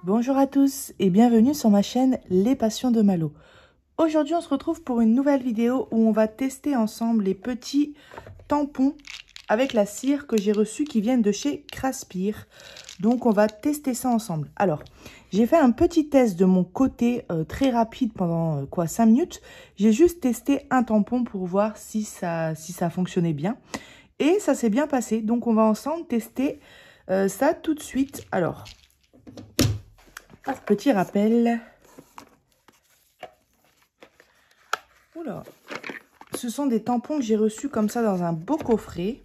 Bonjour à tous et bienvenue sur ma chaîne Les Passions de Malo. Aujourd'hui on se retrouve pour une nouvelle vidéo où on va tester ensemble les petits tampons avec la cire que j'ai reçus qui viennent de chez Craspir. Donc on va tester ça ensemble. Alors j'ai fait un petit test de mon côté très rapide pendant 5 minutes. J'ai juste testé un tampon pour voir si ça fonctionnait bien. Et ça s'est bien passé. Donc on va ensemble tester ça tout de suite. Alors... petit rappel. Oula. Ce sont des tampons que j'ai reçus comme ça dans un beau coffret.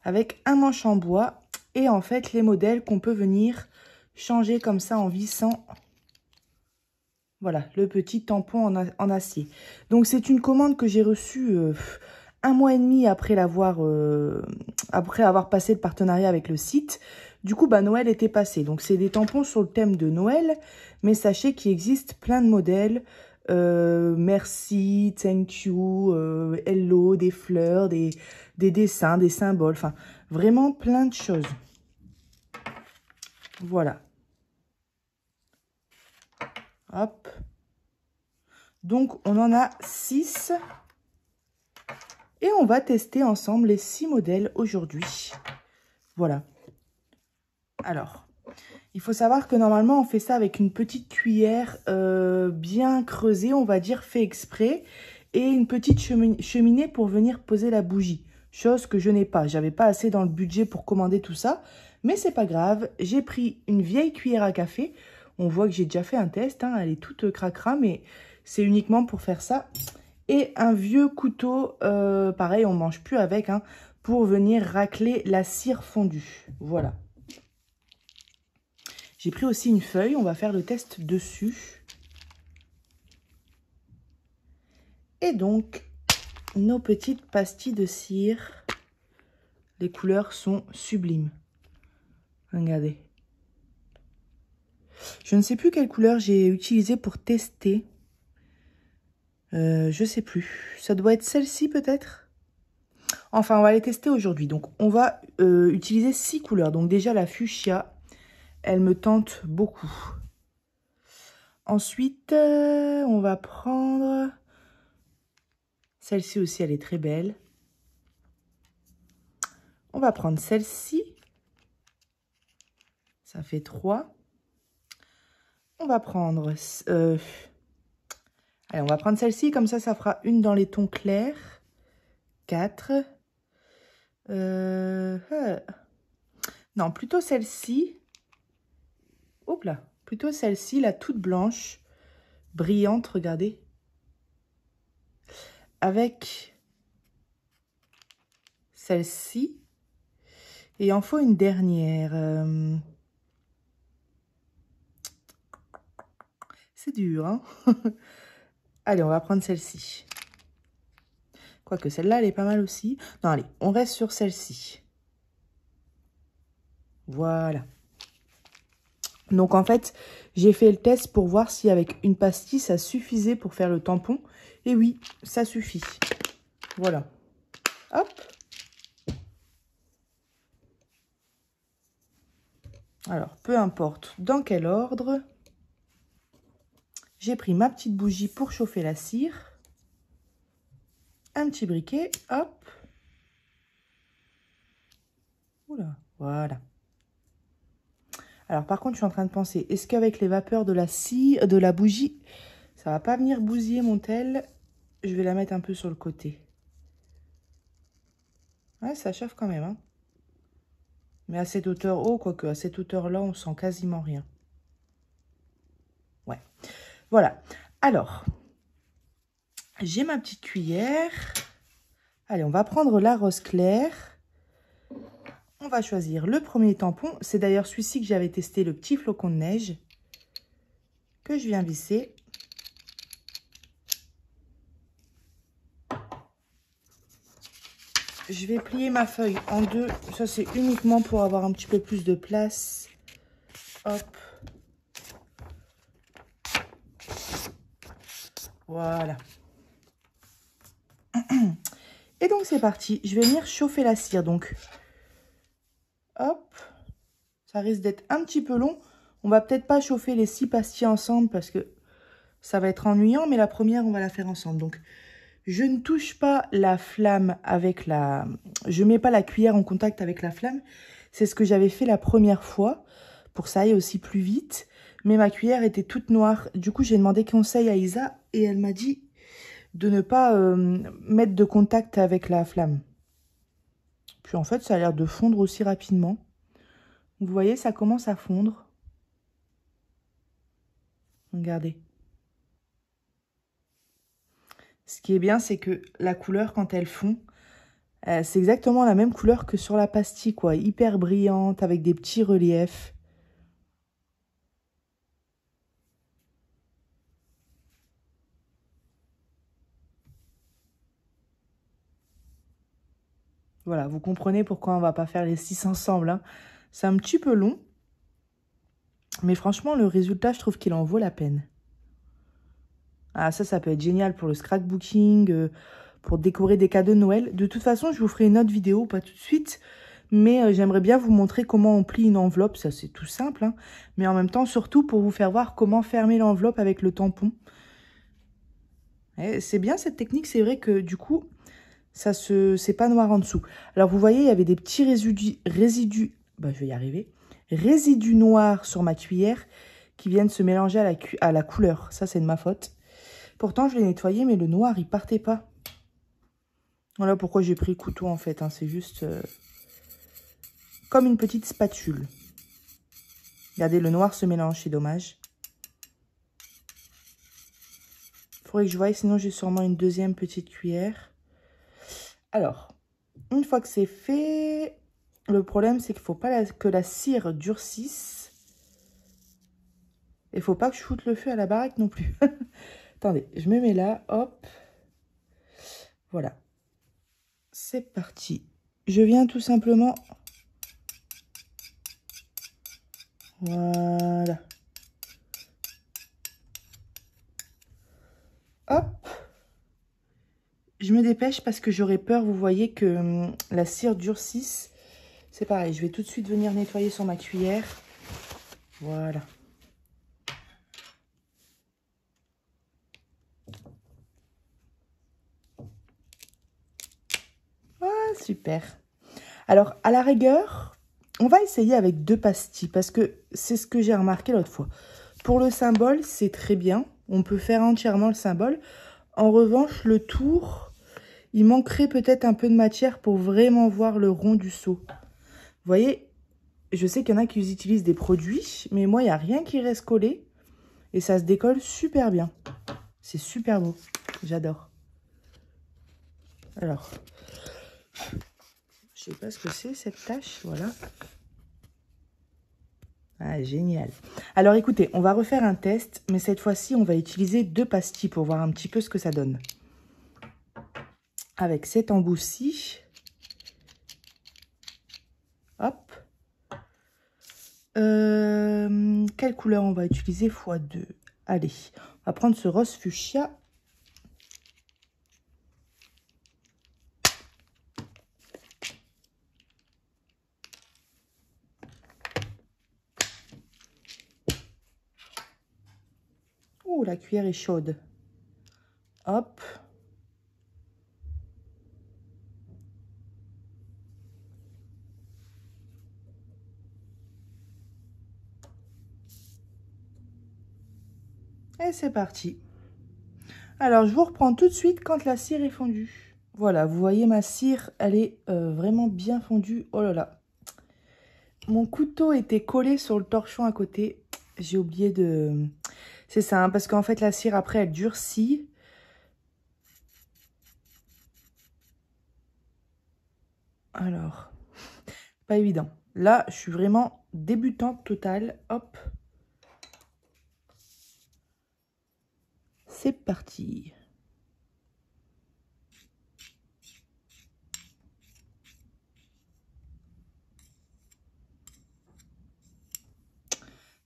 Avec un manche en bois. Et en fait, les modèles qu'on peut venir changer comme ça en vissant. Voilà, le petit tampon en acier. Donc, c'est une commande que j'ai reçue 1 mois et demi après avoir passé le partenariat avec le site. Du coup, Noël était passé. Donc, c'est des tampons sur le thème de Noël. Mais sachez qu'il existe plein de modèles. Merci, thank you, hello, des fleurs, des dessins, des symboles. Enfin, vraiment plein de choses. Voilà. Hop. Donc, on en a 6. Et on va tester ensemble les 6 modèles aujourd'hui. Voilà. Alors, il faut savoir que normalement, on fait ça avec une petite cuillère bien creusée, on va dire, fait exprès. Et une petite cheminée pour venir poser la bougie. Chose que je n'ai pas. J'avais pas assez dans le budget pour commander tout ça. Mais c'est pas grave. J'ai pris une vieille cuillère à café. On voit que j'ai déjà fait un test. Hein, elle est toute cracra, mais c'est uniquement pour faire ça. Et un vieux couteau, pareil, on ne mange plus avec, hein, pour venir racler la cire fondue. Voilà. J'ai pris aussi une feuille, on va faire le test dessus. Et donc, nos petites pastilles de cire. Les couleurs sont sublimes. Regardez. Je ne sais plus quelle couleur j'ai utilisée pour tester. Je sais plus. Ça doit être celle-ci peut-être. Enfin, on va les tester aujourd'hui. Donc, on va utiliser 6 couleurs. Donc, déjà, la fuchsia, elle me tente beaucoup. Ensuite, on va prendre... Celle-ci aussi, elle est très belle. On va prendre celle-ci. Ça fait 3. On va prendre... Allez, on va prendre celle-ci. Comme ça fera une dans les tons clairs. 4. Non, plutôt celle-ci. Hop là. Plutôt celle-ci, la toute blanche. Brillante, regardez. Avec celle-ci. Et il en faut une dernière. C'est dur, hein. Allez, on va prendre celle-ci. Quoique celle-là, elle est pas mal aussi. Non, allez, on reste sur celle-ci. Voilà. Donc, en fait, j'ai fait le test pour voir si avec une pastille, ça suffisait pour faire le tampon. Et oui, ça suffit. Voilà. Hop. Alors, peu importe dans quel ordre. J'ai pris ma petite bougie pour chauffer la cire. Un petit briquet, hop. Oula, voilà. Alors, par contre, je suis en train de penser, est-ce qu'avec les vapeurs de la bougie, ça va pas venir bousiller mon tel? Je vais la mettre un peu sur le côté. Ouais, ça chauffe quand même, hein. Mais à cette hauteur, oh, quoique, à cette hauteur-là, on sent quasiment rien. Ouais. Voilà. Alors, j'ai ma petite cuillère. Allez, on va prendre la rose claire. On va choisir le premier tampon. C'est d'ailleurs celui-ci que j'avais testé, le petit flocon de neige. Que je viens visser. Je vais plier ma feuille en deux. Ça, c'est uniquement pour avoir un petit peu plus de place. Hop. Voilà. Et donc, c'est parti. Je vais venir chauffer la cire. Donc, hop. Ça risque d'être un petit peu long. On va peut-être pas chauffer les 6 pastilles ensemble parce que ça va être ennuyant. Mais la première, on va la faire ensemble. Donc, je ne touche pas la flamme avec la... Je mets pas la cuillère en contact avec la flamme. C'est ce que j'avais fait la première fois. Pour que ça aille aussi plus vite. Mais ma cuillère était toute noire. Du coup, j'ai demandé conseil à Isa. Et elle m'a dit de ne pas mettre de contact avec la flamme. Puis en fait, ça a l'air de fondre aussi rapidement. Vous voyez, ça commence à fondre. Regardez. Ce qui est bien, c'est que la couleur, quand elle fond, c'est exactement la même couleur que sur la pastille, quoi. Hyper brillante, avec des petits reliefs. Voilà, vous comprenez pourquoi on va pas faire les 6 ensemble. Hein. C'est un petit peu long. Mais franchement, le résultat, je trouve qu'il en vaut la peine. Ah, ça peut être génial pour le scrapbooking, pour décorer des cadeaux de Noël. De toute façon, je vous ferai une autre vidéo, pas tout de suite. Mais j'aimerais bien vous montrer comment on plie une enveloppe. Ça, c'est tout simple. Hein. Mais en même temps, surtout pour vous faire voir comment fermer l'enveloppe avec le tampon. C'est bien cette technique. C'est vrai que du coup, c'est pas noir en dessous. Alors, vous voyez, il y avait des petits résidus. Bah, je vais y arriver. Résidus noirs sur ma cuillère qui viennent se mélanger à la couleur. Ça, c'est de ma faute. Pourtant, je l'ai nettoyé, mais le noir, il partait pas. Voilà pourquoi j'ai pris le couteau, en fait. Hein. C'est juste comme une petite spatule. Regardez, le noir se mélange, c'est dommage. Il faudrait que je voie, sinon j'ai sûrement une deuxième petite cuillère. Alors, une fois que c'est fait, le problème, c'est qu'il ne faut pas que la cire durcisse. Il ne faut pas que je foute le feu à la baraque non plus. Attendez, je me mets là, hop. Voilà. C'est parti. Je viens tout simplement... Voilà. Hop. Je me dépêche parce que j'aurais peur, vous voyez, que la cire durcisse. C'est pareil, je vais tout de suite venir nettoyer sur ma cuillère. Voilà. Ah, super. Alors, à la rigueur, on va essayer avec 2 pastilles parce que c'est ce que j'ai remarqué l'autre fois. Pour le symbole, c'est très bien. On peut faire entièrement le symbole. En revanche, le tour, il manquerait peut-être un peu de matière pour vraiment voir le rond du seau. Vous voyez, je sais qu'il y en a qui utilisent des produits, mais moi, il n'y a rien qui reste collé. Et ça se décolle super bien. C'est super beau. J'adore. Alors, je sais pas ce que c'est cette tache. Voilà. Ah, génial. Alors, écoutez, on va refaire un test. Mais cette fois-ci, on va utiliser 2 pastilles pour voir un petit peu ce que ça donne. Avec cet embout-ci. Hop. Quelle couleur on va utiliser x2? Allez, on va prendre ce rose fuchsia. Ouh, la cuillère est chaude. Hop. Et c'est parti. Alors, je vous reprends tout de suite quand la cire est fondue. Voilà, vous voyez ma cire, elle est vraiment bien fondue. Oh là là. Mon couteau était collé sur le torchon à côté. J'ai oublié de... C'est ça, hein, parce qu'en fait, la cire, après, elle durcit. Alors, pas évident. Là, je suis vraiment débutante totale. Hop. C'est parti.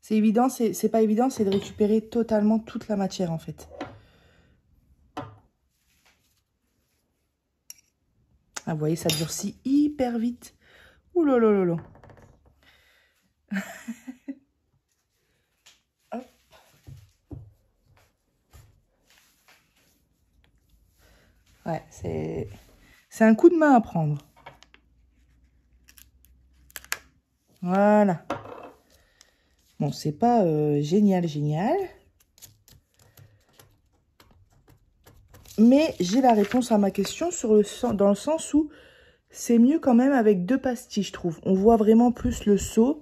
C'est évident, c'est pas évident, c'est de récupérer totalement toute la matière en fait. Ah, vous voyez, ça durcit hyper vite. Ouh là là là là. Hop. Ouais, c'est un coup de main à prendre. Voilà. Bon, c'est pas génial, génial. Mais j'ai la réponse à ma question dans le sens où c'est mieux quand même avec 2 pastilles, je trouve. On voit vraiment plus le seau.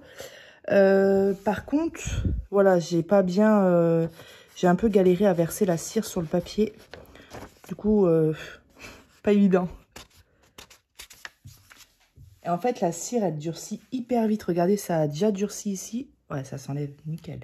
Par contre, voilà, j'ai pas bien... j'ai un peu galéré à verser la cire sur le papier. Du coup, pas évident. Et en fait, la cire, elle durcit hyper vite. Regardez, ça a déjà durci ici. Ouais, ça s'enlève nickel.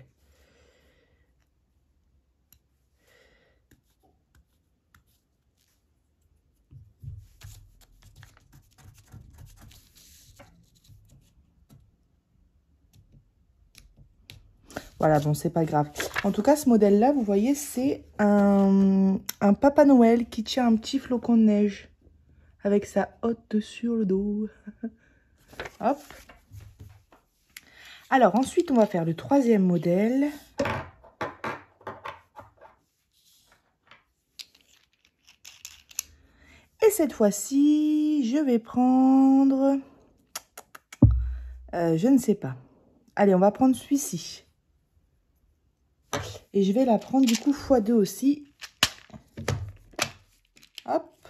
Voilà, bon, c'est pas grave. En tout cas, ce modèle-là, vous voyez, c'est un Papa Noël qui tient un petit flocon de neige avec sa hotte sur le dos. Hop. Alors, ensuite, on va faire le 3e modèle. Et cette fois-ci, je vais prendre... je ne sais pas. Allez, on va prendre celui-ci. Et je vais la prendre du coup x2 aussi. Hop.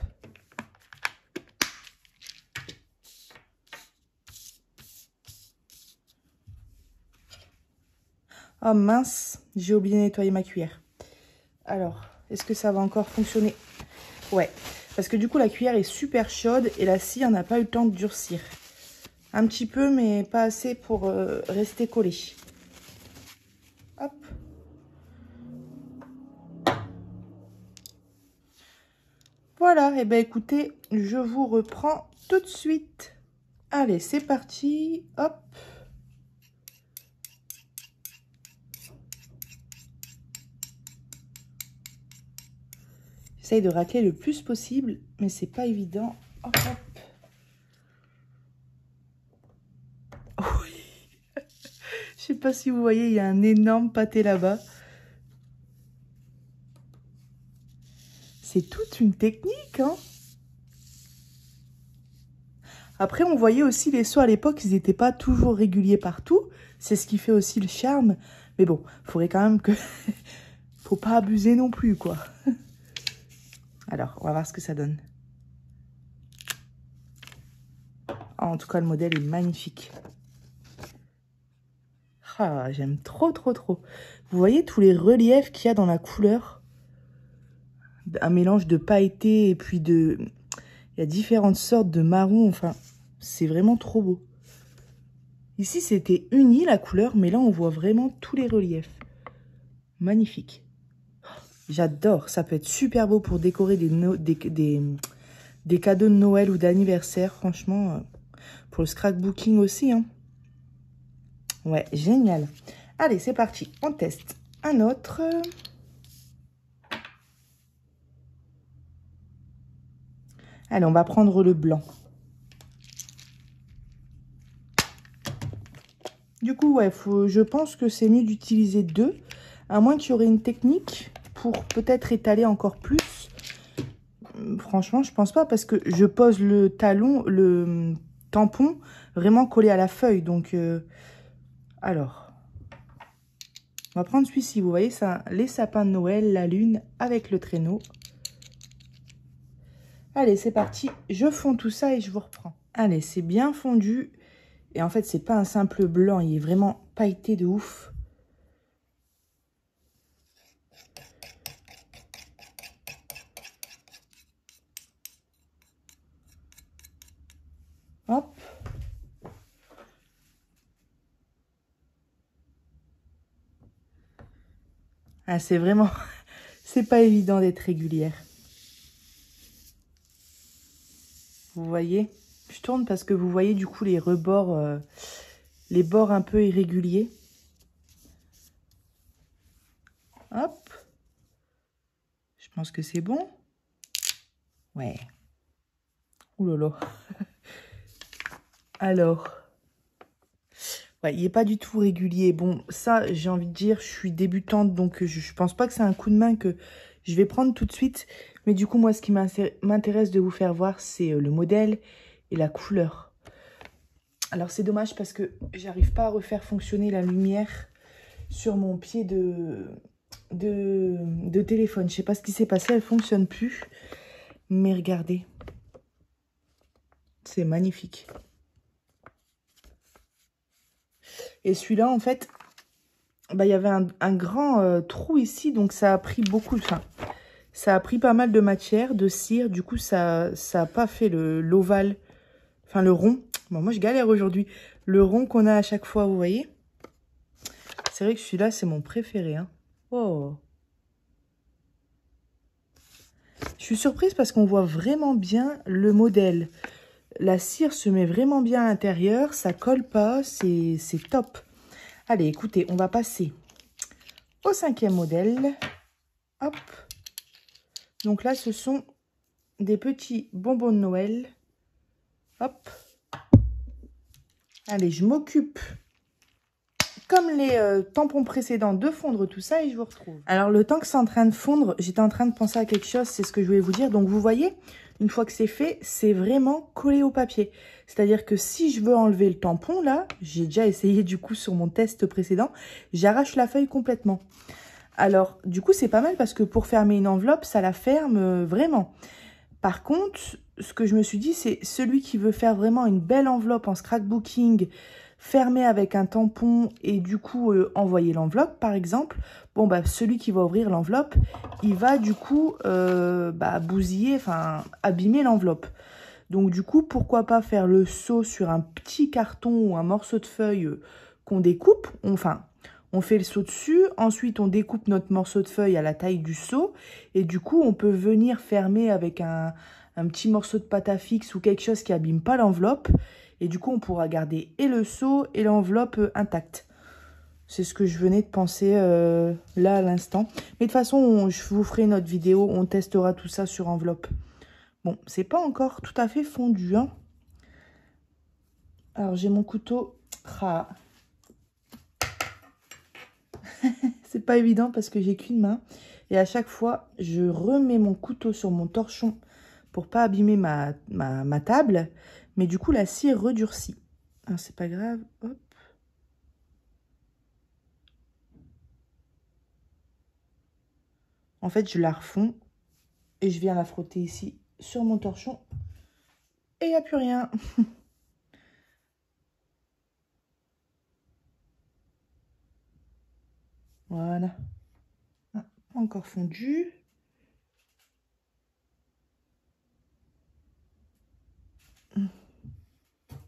Oh mince, j'ai oublié de nettoyer ma cuillère. Alors, est-ce que ça va encore fonctionner? Ouais, parce que du coup la cuillère est super chaude et la cire n'a pas eu le temps de durcir. Un petit peu, mais pas assez pour rester collée. Hop. Voilà, et ben écoutez, je vous reprends tout de suite. Allez, c'est parti. Hop. J'essaye de racler le plus possible, mais c'est pas évident. Hop, hop. Oui. Je sais pas si vous voyez, il y a un énorme pâté là-bas. C'est toute une technique, hein. Après, on voyait aussi les seaux à l'époque, ils n'étaient pas toujours réguliers partout. C'est ce qui fait aussi le charme. Mais bon, il faudrait quand même que... faut pas abuser non plus, quoi. Alors, on va voir ce que ça donne. Oh, en tout cas, le modèle est magnifique. Ah, j'aime trop, trop, trop. Vous voyez tous les reliefs qu'il y a dans la couleur? Un mélange de pailleté et puis de... Il y a différentes sortes de marron. Enfin, c'est vraiment trop beau. Ici, c'était uni la couleur, mais là, on voit vraiment tous les reliefs. Magnifique. J'adore. Ça peut être super beau pour décorer des cadeaux de Noël ou d'anniversaire. Franchement, pour le scrapbooking aussi. Hein. Ouais, génial. Allez, c'est parti. On teste un autre. Allez, on va prendre le blanc. Du coup, ouais, je pense que c'est mieux d'utiliser 2. À moins qu'il y aurait une technique pour peut-être étaler encore plus. Franchement, je pense pas parce que je pose le tampon vraiment collé à la feuille. Donc, alors, on va prendre celui-ci. Vous voyez, ça, les sapins de Noël, la lune avec le traîneau. Allez, c'est parti. Je fonds tout ça et je vous reprends. Allez, c'est bien fondu. Et en fait, c'est pas un simple blanc. Il est vraiment pailleté de ouf. Hop. Ah, c'est vraiment... c'est pas évident d'être régulière. Vous voyez? Je tourne parce que vous voyez du coup les rebords, les bords un peu irréguliers. Hop. Je pense que c'est bon. Ouais. Ouh là là. Alors. Ouais, il n'est pas du tout régulier. Bon, ça, j'ai envie de dire, je suis débutante, donc je pense pas que c'est un coup de main que je vais prendre tout de suite. Mais du coup, moi, ce qui m'intéresse de vous faire voir, c'est le modèle et la couleur. Alors, c'est dommage parce que j'arrive pas à refaire fonctionner la lumière sur mon pied de téléphone. Je sais pas ce qui s'est passé, elle fonctionne plus. Mais regardez, c'est magnifique. Et celui-là, en fait, bah, il y avait un grand trou ici, donc ça a pris beaucoup, enfin, ça a pris pas mal de matière, de cire. Du coup, ça a pas fait l'ovale, enfin le rond. Bon, moi, je galère aujourd'hui. Le rond qu'on a à chaque fois, vous voyez. C'est vrai que celui-là, c'est mon préféré. Hein. Oh. Je suis surprise parce qu'on voit vraiment bien le modèle. La cire se met vraiment bien à l'intérieur. Ça colle pas. C'est top. Allez, écoutez, on va passer au 5e modèle. Hop. Donc là, ce sont des petits bonbons de Noël. Hop. Allez, je m'occupe, comme les tampons précédents, de fondre tout ça et je vous retrouve. Alors, le temps que c'est en train de fondre, j'étais en train de penser à quelque chose, c'est ce que je voulais vous dire. Donc, vous voyez, une fois que c'est fait, c'est vraiment collé au papier. C'est-à-dire que si je veux enlever le tampon, là, j'ai déjà essayé du coup sur mon test précédent, j'arrache la feuille complètement. Alors, du coup, c'est pas mal parce que pour fermer une enveloppe, ça la ferme vraiment. Par contre, ce que je me suis dit, c'est celui qui veut faire vraiment une belle enveloppe en scrapbooking, fermée avec un tampon et du coup envoyer l'enveloppe, par exemple. Bon, bah, celui qui va ouvrir l'enveloppe, il va du coup bousiller, enfin abîmer l'enveloppe. Donc du coup, pourquoi pas faire le seau sur un petit carton ou un morceau de feuille qu'on découpe, on fait le seau dessus, ensuite on découpe notre morceau de feuille à la taille du seau et du coup on peut venir fermer avec un petit morceau de pâte à fixe ou quelque chose qui abîme pas l'enveloppe et du coup on pourra garder et le seau et l'enveloppe intacte. C'est ce que je venais de penser là à l'instant. Mais de toute façon, je vous ferai une autre vidéo, on testera tout ça sur enveloppe. Bon, c'est pas encore tout à fait fondu, hein. Alors j'ai mon couteau. Ah. C'est pas évident parce que j'ai qu'une main. Et à chaque fois, je remets mon couteau sur mon torchon pour pas abîmer ma table. Mais du coup, la cire redurcit. Alors, c'est pas grave. Hop. En fait, je la refonds et je viens la frotter ici sur mon torchon. Et il n'y a plus rien. Voilà. Ah, encore fondu.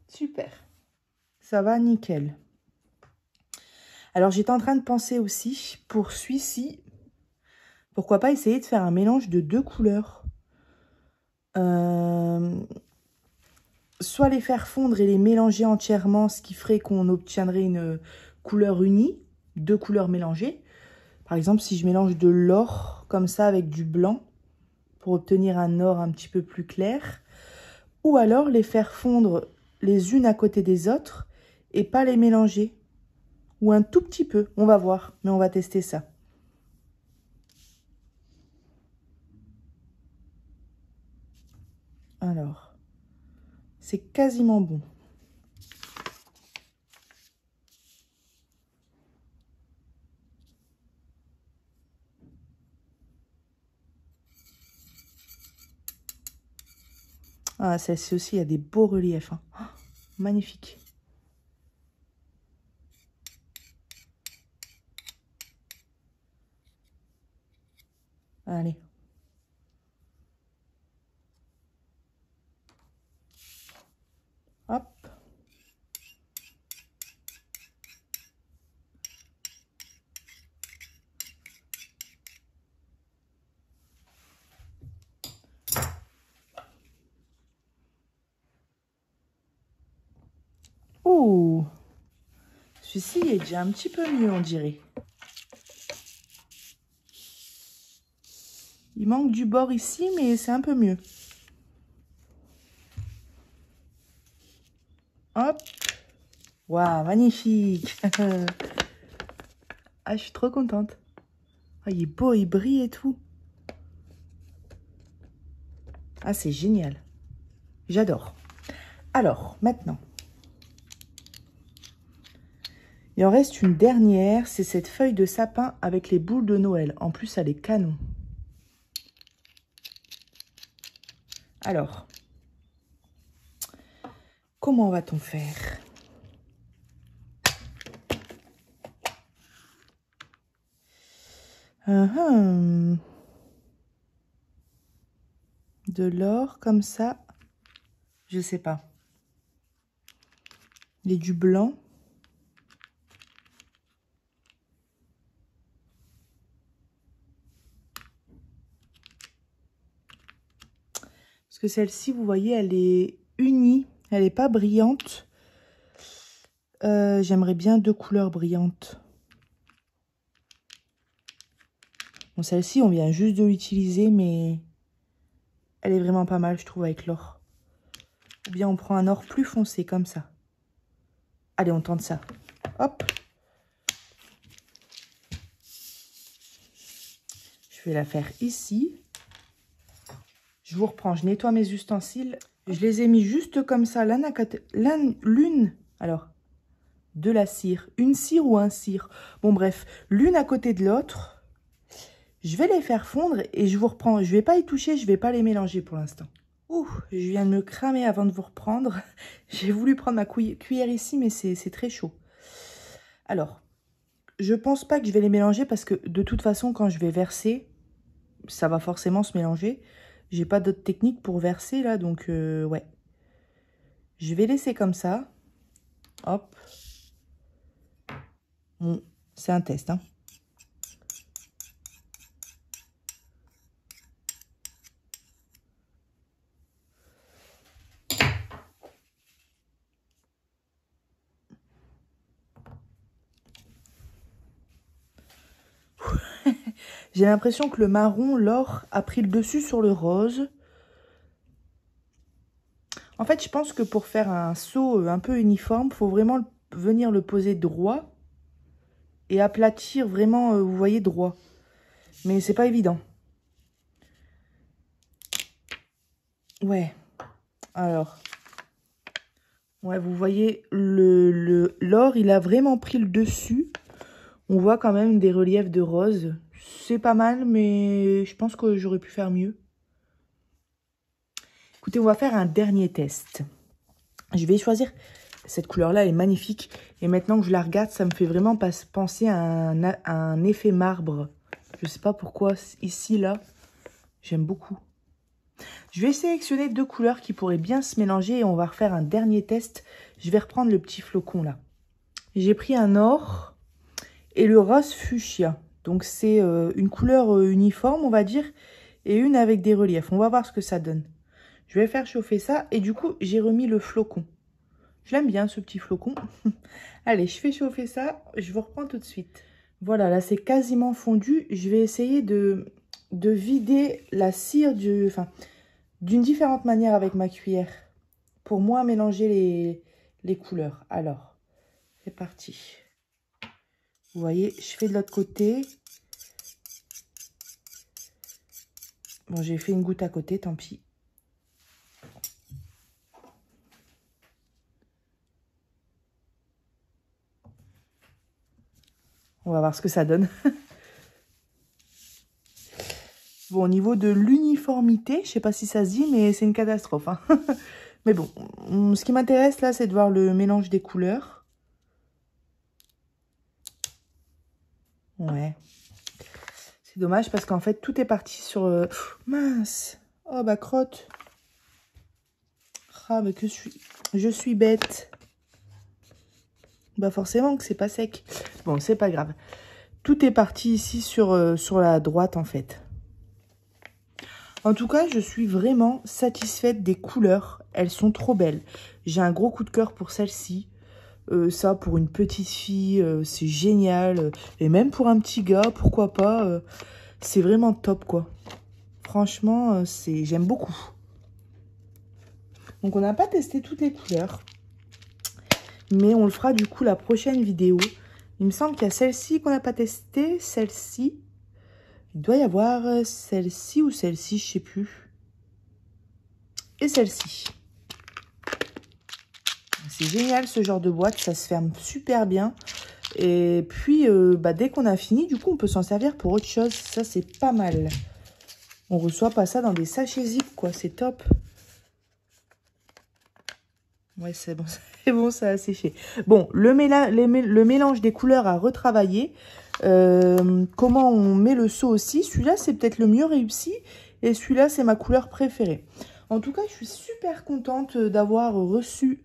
Super. Ça va nickel. Alors, j'étais en train de penser aussi, pour celui-ci, pourquoi pas essayer de faire un mélange de 2 couleurs. Soit les faire fondre et les mélanger entièrement, ce qui ferait qu'on obtiendrait une couleur unie, 2 couleurs mélangées. Par exemple, si je mélange de l'or comme ça avec du blanc, pour obtenir un or un petit peu plus clair. Ou alors les faire fondre les unes à côté des autres et pas les mélanger. Ou un tout petit peu, on va voir, mais on va tester ça. Alors, c'est quasiment bon. Ah, celle-ci aussi, il y a des beaux reliefs. Hein. Oh, magnifique. Allez. Hop. Oh, celui-ci est déjà un petit peu mieux, on dirait. Il manque du bord ici, mais c'est un peu mieux. Hop. Waouh, magnifique. Ah, je suis trop contente. Ah, il est beau, il brille et tout. Ah, c'est génial. J'adore. Alors, maintenant. Il en reste une dernière. C'est cette feuille de sapin avec les boules de Noël. En plus, elle est canon. Alors, comment va-t-on faire? De l'or comme ça, je sais pas. Et du blanc. Parce que celle-ci, vous voyez, elle est unie. Elle n'est pas brillante. J'aimerais bien 2 couleurs brillantes. Bon, celle-ci, on vient juste de l'utiliser, mais elle est vraiment pas mal, je trouve, avec l'or. Ou bien on prend un or plus foncé, comme ça. Allez, on tente ça. Hop. Je vais la faire ici. Je vous reprends, je nettoie mes ustensiles. Je les ai mis juste comme ça, l'une, alors, de la cire. Une cire ou un cire. Bon, bref, l'une à côté de l'autre. Je vais les faire fondre et je vous reprends. Je ne vais pas y toucher, je ne vais pas les mélanger pour l'instant. Ouh, je viens de me cramer avant de vous reprendre. J'ai voulu prendre ma cuillère ici, mais c'est très chaud. Alors, je pense pas que je vais les mélanger parce que de toute façon, quand je vais verser, ça va forcément se mélanger. J'ai pas d'autre technique pour verser là, donc ouais. Je vais laisser comme ça. Hop. Bon, c'est un test, hein. J'ai l'impression que le marron, l'or, a pris le dessus sur le rose. En fait, je pense que pour faire un seau un peu uniforme, il faut vraiment venir le poser droit et aplatir vraiment, vous voyez, droit. Mais c'est pas évident. Ouais. Alors. Ouais, vous voyez, l'or, il a vraiment pris le dessus. On voit quand même des reliefs de rose. C'est pas mal, mais je pense que j'aurais pu faire mieux. Écoutez, on va faire un dernier test. Je vais choisir... Cette couleur-là est magnifique. Et maintenant que je la regarde, ça me fait vraiment penser à un effet marbre. Je sais pas pourquoi, ici, là, j'aime beaucoup. Je vais sélectionner 2 couleurs qui pourraient bien se mélanger et on va refaire un dernier test. Je vais reprendre le petit flocon, là. J'ai pris un or et le rose fuchsia. Donc, c'est une couleur uniforme, on va dire, et une avec des reliefs. On va voir ce que ça donne. Je vais faire chauffer ça et du coup, j'ai remis le flocon. Je l'aime bien, ce petit flocon. Allez, je fais chauffer ça. Je vous reprends tout de suite. Voilà, là, c'est quasiment fondu. Je vais essayer de vider la cire d'une différente manière avec ma cuillère. Pour moins mélanger les couleurs. Alors, c'est parti. Vous voyez, je fais de l'autre côté. Bon, j'ai fait une goutte à côté, tant pis. On va voir ce que ça donne. Bon, au niveau de l'uniformité, je sais pas si ça se dit, mais c'est une catastrophe, hein. Mais bon, ce qui m'intéresse là, c'est de voir le mélange des couleurs. Ouais. C'est dommage parce qu'en fait, tout est parti sur... mince. Oh, bah, crotte. Ah, mais je suis bête. Bah, forcément que c'est pas sec. Bon, c'est pas grave. Tout est parti ici sur la droite, en fait. En tout cas, je suis vraiment satisfaite des couleurs. Elles sont trop belles. J'ai un gros coup de cœur pour celle-ci. Ça, pour une petite fille, c'est génial. Et même pour un petit gars, pourquoi pas. C'est vraiment top, quoi. Franchement, j'aime beaucoup. Donc, on n'a pas testé toutes les couleurs. Mais on le fera du coup la prochaine vidéo. Il me semble qu'il y a celle-ci qu'on n'a pas testée. Celle-ci. Il doit y avoir celle-ci ou celle-ci, je sais plus. Et celle-ci. C'est génial ce genre de boîte, ça se ferme super bien. Et puis, dès qu'on a fini, du coup, on peut s'en servir pour autre chose. Ça, c'est pas mal. On reçoit pas ça dans des sachets zip, quoi. C'est top. Ouais, c'est bon, c'est bon, ça a séché. Bon, le mélange des couleurs à retravailler. Comment on met le seau aussi. Celui-là, c'est peut-être le mieux réussi. Et celui-là, c'est ma couleur préférée. En tout cas, je suis super contente d'avoir reçu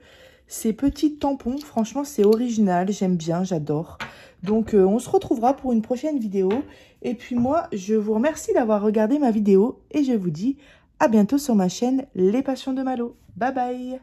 ces petits tampons. Franchement, c'est original. J'aime bien, j'adore. Donc, on se retrouvera pour une prochaine vidéo. Et puis moi, je vous remercie d'avoir regardé ma vidéo. Et je vous dis à bientôt sur ma chaîne Les Passions de Malo. Bye bye!